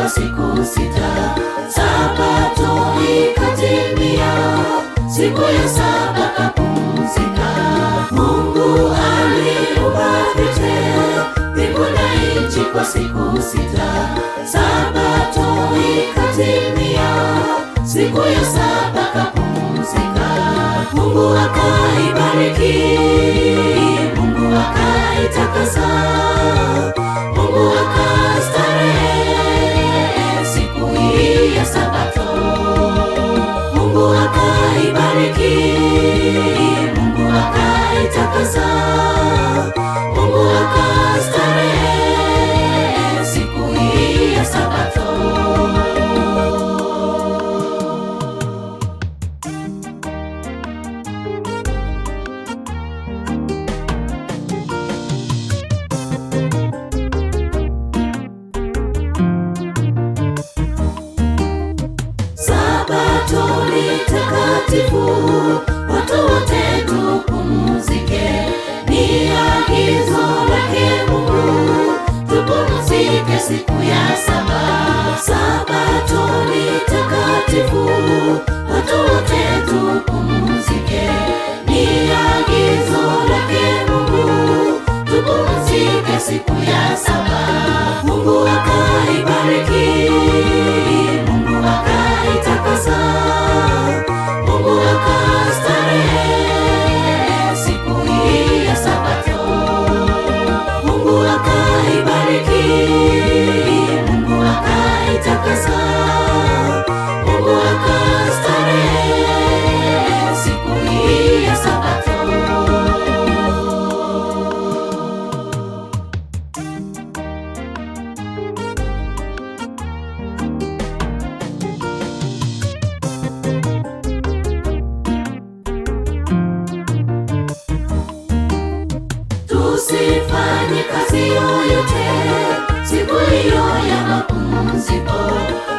Siku sita, Sabato ikatimia, siku ya saba kapumzika. Mungu aliumba vyote, mbingu na nchi kwa siku sita, Sabato ikatimia, siku ya saba kapumzika. Mungu akaibariki, Mungu akaitakasa, Mungu akastarehe siku hii ya Sabato. Mungu akaibariki, Mungu akaitakasa, Mungu akastarehe siku hii ya Sabato. Sabato ni takatifu, watu wote tupumzike. Ni agizo lake Mungu, tupumzike siku ya saba. Sabato ni takatifu, watu wote tupumzike. Ni agizo lake Mungu, tupumzike siku ya saba. Mungu akaibariki, Mungu akaitakasa, Mungu akastarehe siku hii ya Sabato. Mungu akaibariki, Mungu akaitakasa, Mungu akastarehe siku hii ya Sabato. Tusifanye kazi yoyote siku hiyo ya mapumziko,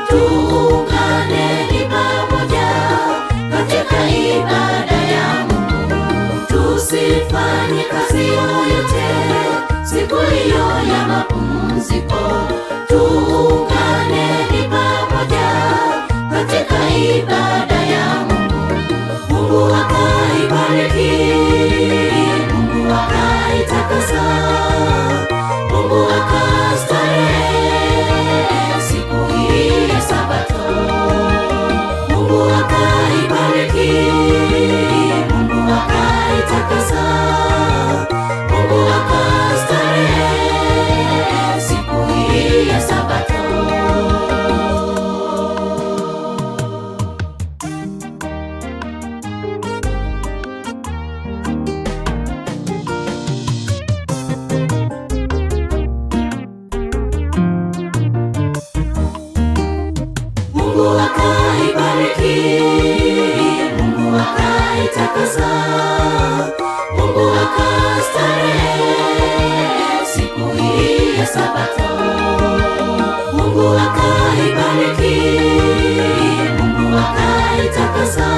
tuunganeni pamoja katika ibada ya Mungu. Tusifanye kazi yoyote siku hiyo ya mapumziko, tuunganeni pamoja katika ibada ya Mungu. Mungu akaibariki, Mungu akaitakasa, Mungu akastarehe siku hii ya Sabato. Mungu akaibariki, Mungu akaitakasa, Mungu akastarehe siku hii ya Sabato. Mungu akaibariki, Mungu akaitakasa, Mungu akastarehe siku hii ya Sabato. Mungu akaibariki, Mungu akaitakasa,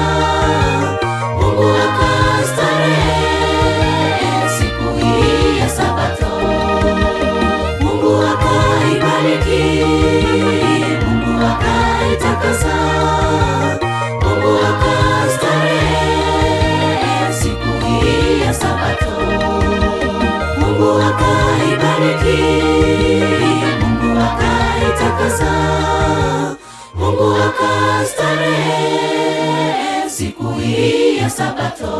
Mungu akastarehe siku hii ya Sabato. Mungu akaibariki, Mungu akaitakasa, Mungu akastarehe siku hii ya Sabato. Mungu akaibariki, Mungu akaitakasa, Mungu akastarehe siku hii ya Sabato.